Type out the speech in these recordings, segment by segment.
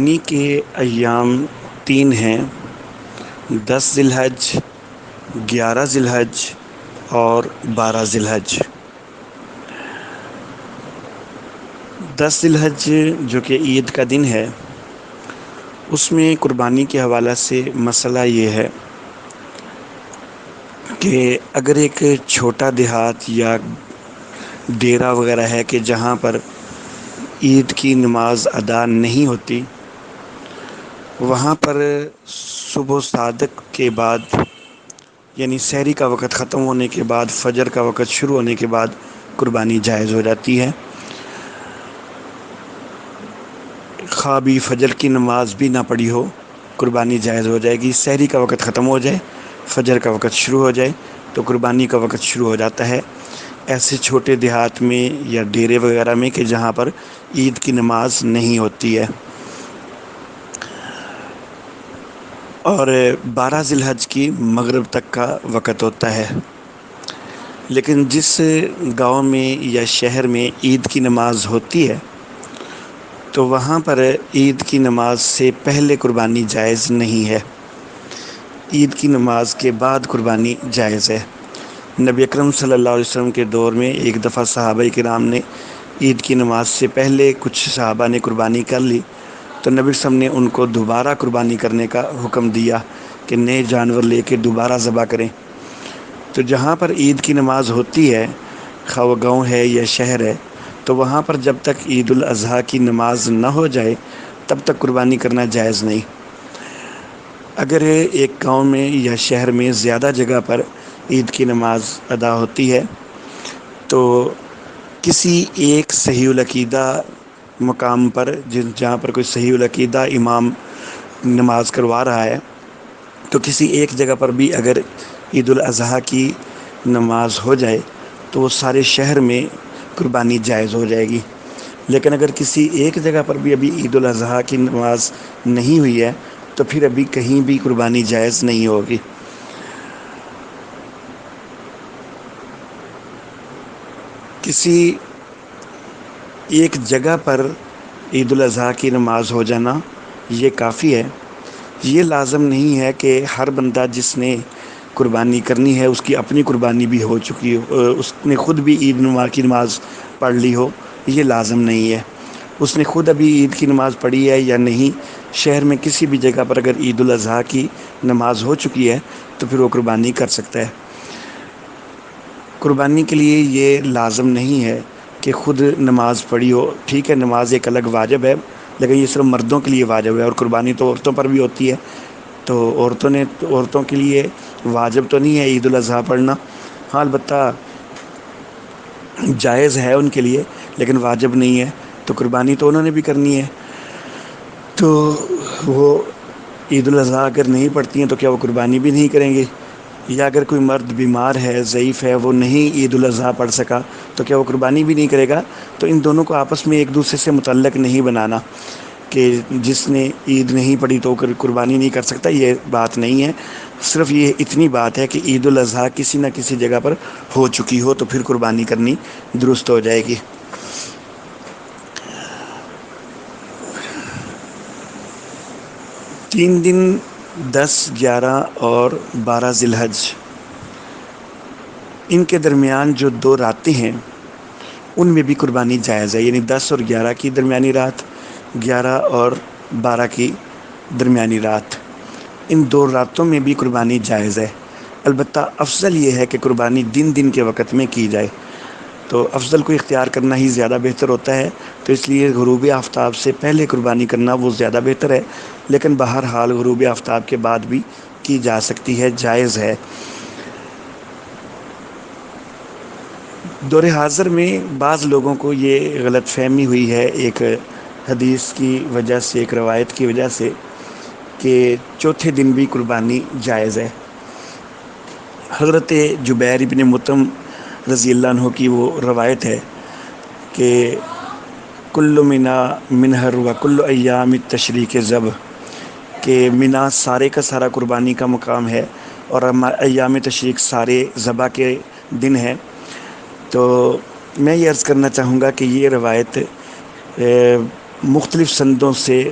قربانی کے ایام 3 ہیں: 10 ذی الحج، 11 ذی الحج اور 12 ذی الحج۔ 10 ذی الحج جو کہ عید کا دن ہے، اس میں قربانی کے حوالے سے مسئلہ یہ ہے کہ اگر ایک چھوٹا دیہات یا ڈیرا وغیرہ ہے کہ جہاں پر عید کی نماز ادا نہیں ہوتی، وہاں پر صبح صادق کے بعد، یعنی سحری کا وقت ختم ہونے کے بعد، فجر کا وقت شروع ہونے کے بعد قربانی جائز ہو جاتی ہے۔ خواہ بھی فجر کی نماز بھی نہ پڑھی ہو، قربانی جائز ہو جائے گی۔ سحری کا وقت ختم ہو جائے، فجر کا وقت شروع ہو جائے تو قربانی کا وقت شروع ہو جاتا ہے۔ ایسے چھوٹے دیہات میں یا ڈیرے وغیرہ میں کہ جہاں پر عید کی نماز نہیں ہوتی ہے۔ اور 12 ذی الحج کی مغرب تک کا وقت ہوتا ہے۔ لیکن جس گاؤں میں یا شہر میں عید کی نماز ہوتی ہے تو وہاں پر عید کی نماز سے پہلے قربانی جائز نہیں ہے، عید کی نماز کے بعد قربانی جائز ہے۔ نبی اکرم صلی اللہ علیہ وسلم کے دور میں ایک دفعہ صحابہ کرام نے عید کی نماز سے پہلے کچھ صحابہ نے قربانی کر لی تو نبی صلی اللہ علیہ وسلم نے ان کو دوبارہ قربانی کرنے کا حکم دیا کہ نئے جانور لے کے دوبارہ ذبح کریں۔ تو جہاں پر عید کی نماز ہوتی ہے، خواہ وہ گاؤں ہے یا شہر ہے، تو وہاں پر جب تک عید الاضحیٰ کی نماز نہ ہو جائے تب تک قربانی کرنا جائز نہیں۔ اگر ایک گاؤں میں یا شہر میں زیادہ جگہ پر عید کی نماز ادا ہوتی ہے تو کسی ایک صحیح العقیدہ مقام پر، جہاں پر کوئی صحیح العقیدہ امام نماز کروا رہا ہے، تو کسی ایک جگہ پر بھی اگر عید الاضحیٰ کی نماز ہو جائے تو وہ سارے شہر میں قربانی جائز ہو جائے گی۔ لیکن اگر کسی ایک جگہ پر بھی ابھی عید الاضحیٰ کی نماز نہیں ہوئی ہے تو پھر ابھی کہیں بھی قربانی جائز نہیں ہوگی۔ کسی ایک جگہ پر عید الاضحیٰ کی نماز ہو جانا یہ کافی ہے۔ یہ لازم نہیں ہے کہ ہر بندہ جس نے قربانی کرنی ہے اس کی اپنی قربانی بھی ہو چکی ہو، اس نے خود بھی عید کی نماز پڑھ لی ہو، یہ لازم نہیں ہے۔ اس نے خود ابھی عید کی نماز پڑھی ہے یا نہیں، شہر میں کسی بھی جگہ پر اگر عید الاضحیٰ کی نماز ہو چکی ہے تو پھر وہ قربانی کر سکتا ہے۔ قربانی کے لیے یہ لازم نہیں ہے کہ خود نماز پڑھی ہو۔ ٹھیک ہے، نماز ایک الگ واجب ہے، لیکن یہ صرف مردوں کے لیے واجب ہے، اور قربانی تو عورتوں پر بھی ہوتی ہے۔ تو عورتوں کے لیے واجب تو نہیں ہے عید الاضحیٰ پڑھنا، ہاں البتہ جائز ہے ان کے لیے، لیکن واجب نہیں ہے۔ تو قربانی تو انہوں نے بھی کرنی ہے، تو وہ عید الاضحیٰ اگر نہیں پڑھتی ہیں تو کیا وہ قربانی بھی نہیں کریں گے؟ یا اگر کوئی مرد بیمار ہے، ضعیف ہے، وہ نہیں عید الاضحیٰ پڑھ سکا تو کیا وہ قربانی بھی نہیں کرے گا؟ تو ان دونوں کو آپس میں ایک دوسرے سے متعلق نہیں بنانا کہ جس نے عید نہیں پڑھی تو قربانی نہیں کر سکتا، یہ بات نہیں ہے۔ صرف یہ اتنی بات ہے کہ عید الاضحیٰ کسی نہ کسی جگہ پر ہو چکی ہو تو پھر قربانی کرنی درست ہو جائے گی۔ 3 دن 10، 11 اور 12 ذی الحج، ان کے درمیان جو 2 راتیں ہیں ان میں بھی قربانی جائز ہے، یعنی 10 اور 11 کی درمیانی رات، 11 اور 12 کی درمیانی رات، ان 2 راتوں میں بھی قربانی جائز ہے۔ البتہ افضل یہ ہے کہ قربانی دن کے وقت میں کی جائے، تو افضل کو اختیار کرنا ہی زیادہ بہتر ہوتا ہے، تو اس لیے غروب آفتاب سے پہلے قربانی کرنا وہ زیادہ بہتر ہے، لیکن بہرحال غروب آفتاب کے بعد بھی کی جا سکتی ہے، جائز ہے۔ دور حاضر میں بعض لوگوں کو یہ غلط فہمی ہوئی ہے ایک حدیث کی وجہ سے، ایک روایت کی وجہ سے، کہ چوتھے دن بھی قربانی جائز ہے۔ حضرت جبیر بن مطعم رضی اللہ عنہ کی وہ روایت ہے کہ کل منا منہر و کل ایام التشریق ذبح، کہ منا سارے کا سارا قربانی کا مقام ہے اور ایام تشریق سارے ذبح کے دن ہیں۔ تو میں یہ عرض کرنا چاہوں گا کہ یہ روایت مختلف سندوں سے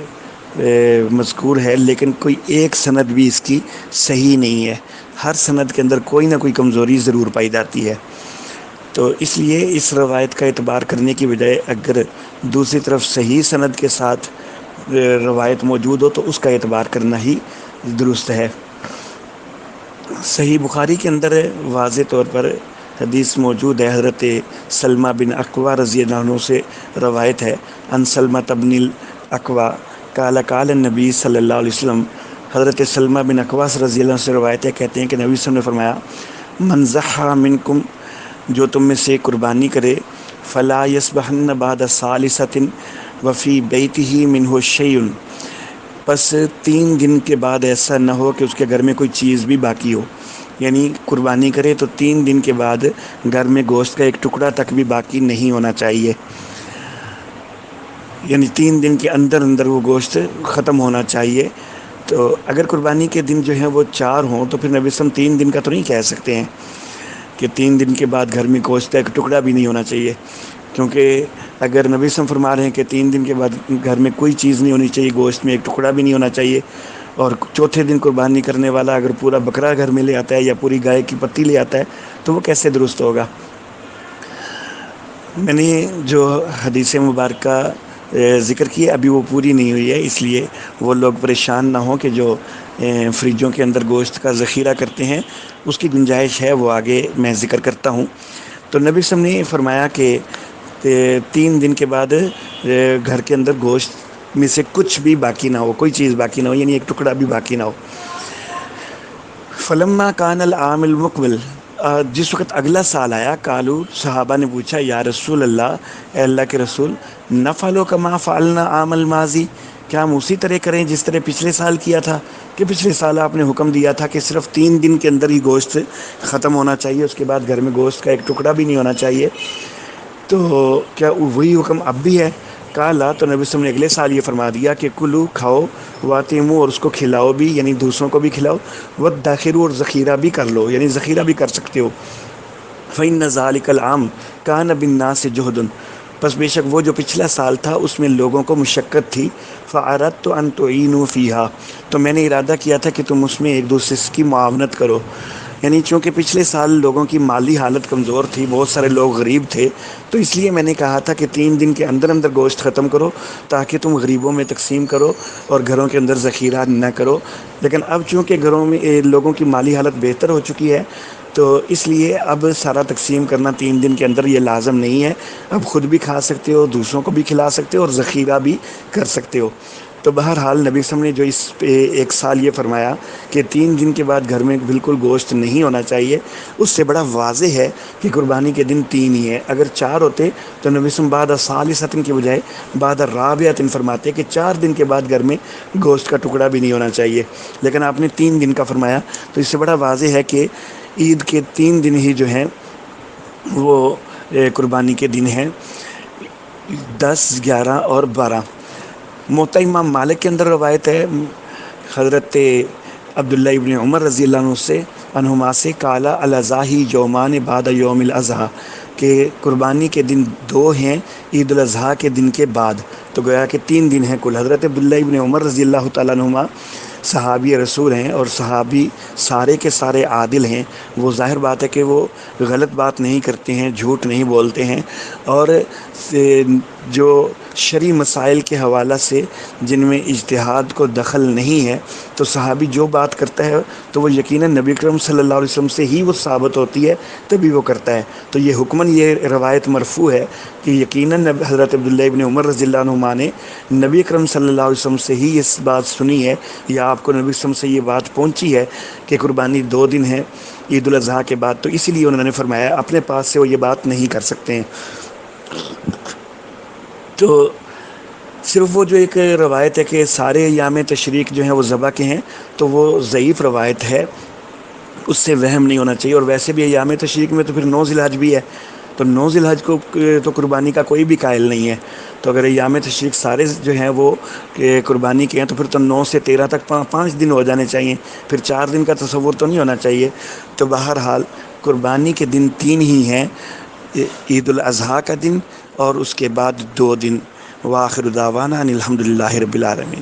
مذکور ہے، لیکن کوئی ایک سند بھی اس کی صحیح نہیں ہے، ہر سند کے اندر کوئی نہ کوئی کمزوری ضرور پائی جاتی ہے۔ تو اس لیے اس روایت کا اعتبار کرنے کی بجائے اگر دوسری طرف صحیح سند کے ساتھ روایت موجود ہو تو اس کا اعتبار کرنا ہی درست ہے۔ صحیح بخاری کے اندر واضح طور پر حدیث موجود ہے، حضرت سلمہ بن اکوع رضی اللہ عنہ سے روایت ہے، ان سلمہ بن الاکوع قال قال النبی صلی اللہ علیہ وسلم، حضرت سلمہ بن اکوع رضی اللہ عنہ سے روایت ہے، کہتے ہیں کہ نبی صلی اللہ علیہ وسلم نے فرمایا، من ضحی منکم، جو تم میں سے قربانی کرے، فلا یصبحن بعد ثالثۃ وفی بیتہ منہ شیء، پس 3 دن کے بعد ایسا نہ ہو کہ اس کے گھر میں کوئی چیز بھی باقی ہو، یعنی قربانی کرے تو 3 دن کے بعد گھر میں گوشت کا ایک ٹکڑا تک بھی باقی نہیں ہونا چاہیے، یعنی 3 دن کے اندر اندر وہ گوشت ختم ہونا چاہیے۔ تو اگر قربانی کے دن جو ہیں وہ 4 ہوں تو پھر نبی صلی اللہ علیہ وسلم 3 دن کا تو نہیں کہہ سکتے ہیں کہ 3 دن کے بعد گھر میں گوشت کا ایک ٹکڑا بھی نہیں ہونا چاہیے، کیونکہ اگر نبی صلی اللہ علیہ وسلم فرما رہے ہیں کہ 3 دن کے بعد گھر میں کوئی چیز نہیں ہونی چاہیے، گوشت میں ایک ٹکڑا بھی نہیں ہونا چاہیے، اور چوتھے دن قربانی کرنے والا اگر پورا بکرا گھر میں لے آتا ہے یا پوری گائے کی پتی لے آتا ہے تو وہ کیسے درست ہوگا؟ میں نے جو حدیث مبارکہ ذکر کی ابھی وہ پوری نہیں ہوئی ہے، اس لیے وہ لوگ پریشان نہ ہوں کہ جو فریجوں کے اندر گوشت کا ذخیرہ کرتے ہیں، اس کی گنجائش ہے، وہ آگے میں ذکر کرتا ہوں۔ تو نبی صلی اللہ علیہ وسلم نے فرمایا کہ 3 دن کے بعد گھر کے اندر گوشت میں سے کچھ بھی باقی نہ ہو، کوئی چیز باقی نہ ہو، یعنی ایک ٹکڑا بھی باقی نہ ہو۔ فلما کان العام المقبل، جس وقت اگلا سال آیا، قالو، صحابہ نے پوچھا، یا رسول اللہ، اے اللہ کے رسول، نفعل کما فعلنا عام الماضی، کیا ہم اسی طرح کریں جس طرح پچھلے سال کیا تھا؟ کہ پچھلے سال آپ نے حکم دیا تھا کہ صرف 3 دن کے اندر ہی گوشت ختم ہونا چاہیے، اس کے بعد گھر میں گوشت کا ایک ٹکڑا بھی نہیں ہونا چاہیے، تو کیا وہی حکم اب بھی ہے؟ کالا، تو نبی صلی اللہ علیہ وسلم نے اگلے سال یہ فرما دیا کہ کلو، کھاؤ، واتیمو، اور اس کو کھلاؤ بھی، یعنی دوسروں کو بھی کھلاؤ، وادخروا، اور ذخیرہ بھی کر لو، یعنی ذخیرہ بھی کر سکتے ہو۔ فإن ذلک العام کان بالناس جہد، پس بے شک وہ جو پچھلا سال تھا اس میں لوگوں کو مشقت تھی، فأردت ان تعینوا فیہا، تو میں نے ارادہ کیا تھا کہ تم اس میں ایک دوسرے کی معاونت کرو، یعنی چونکہ پچھلے سال لوگوں کی مالی حالت کمزور تھی، بہت سارے لوگ غریب تھے، تو اس لیے میں نے کہا تھا کہ 3 دن کے اندر اندر گوشت ختم کرو تاکہ تم غریبوں میں تقسیم کرو اور گھروں کے اندر ذخیرہ نہ کرو، لیکن اب چونکہ گھروں میں لوگوں کی مالی حالت بہتر ہو چکی ہے تو اس لیے اب سارا تقسیم کرنا 3 دن کے اندر یہ لازم نہیں ہے، اب خود بھی کھا سکتے ہو، دوسروں کو بھی کھلا سکتے ہو اور ذخیرہ بھی کر سکتے ہو۔ تو بہرحال نبی صلی اللہ علیہ وسلم نے جو اس پہ ایک سال یہ فرمایا کہ 3 دن کے بعد گھر میں بالکل گوشت نہیں ہونا چاہیے، اس سے بڑا واضح ہے کہ قربانی کے دن 3 ہی ہیں، اگر 4 ہوتے تو نبی صلی اللہ علیہ وسلم بعد ثالثۃ کی بجائے بعد رابعۃ فرماتے کہ 4 دن کے بعد گھر میں گوشت کا ٹکڑا بھی نہیں ہونا چاہیے، لیکن آپ نے 3 دن کا فرمایا، تو اس سے بڑا واضح ہے کہ عید کے 3 دن ہی جو ہیں وہ قربانی کے دن ہیں، 10، 11 اور 12۔ موطا امام مالک کے اندر روایت ہے، حضرت عبداللہ ابن عمر رضی اللہ عنہما سے، کالا الاضحی یومان بعد یوم الاضحیٰ، کہ قربانی کے دن 2 ہیں عید الاضحیٰ کے دن کے بعد، تو گویا کہ 3 دن ہیں کل۔ حضرت عبداللہ ابن عمر رضی اللہ تعالیٰ عنہما صحابی رسول ہیں اور صحابی سارے کے سارے عادل ہیں، وہ ظاہر بات ہے کہ وہ غلط بات نہیں کرتے ہیں، جھوٹ نہیں بولتے ہیں، اور جو شرعی مسائل کے حوالہ سے جن میں اجتہاد کو دخل نہیں ہے، تو صحابی جو بات کرتا ہے تو وہ یقیناً نبی اکرم صلی اللہ علیہ وسلم سے ہی وہ ثابت ہوتی ہے تبھی وہ کرتا ہے، تو یہ حکماً یہ روایت مرفوع ہے کہ یقیناً حضرت عبداللہ ابن عمر رضی اللہ عنہما نے نبی اکرم صلی اللہ علیہ وسلم سے ہی اس بات سنی ہے، یا آپ کو نبی وسلم سے یہ بات پہنچی ہے کہ قربانی 2 دن ہے عید الاضحیٰ کے بعد، تو اسی لیے انہوں نے فرمایا اپنے پاس سے وہ یہ بات نہیں کر سکتے ہیں۔ تو صرف وہ جو ایک روایت ہے کہ سارے ایام تشریق جو ہیں وہ ذبح کے ہیں، تو وہ ضعیف روایت ہے، اس سے وہم نہیں ہونا چاہیے، اور ویسے بھی ایام تشریق میں تو پھر 9 ذی الحج بھی ہے، تو 9 ذی الحج کو تو قربانی کا کوئی بھی قائل نہیں ہے، تو اگر ایام تشریق سارے جو ہیں وہ قربانی کے ہیں تو پھر تو 9 سے 13 تک 5 دن ہو جانے چاہیے، پھر 4 دن کا تصور تو نہیں ہونا چاہیے۔ تو بہرحال قربانی کے دن 3 ہی ہیں، عید الاضحیٰ کا دن اور اس کے بعد 2 دن۔ وآخر دعوانا ان الحمد للہ رب العالمین۔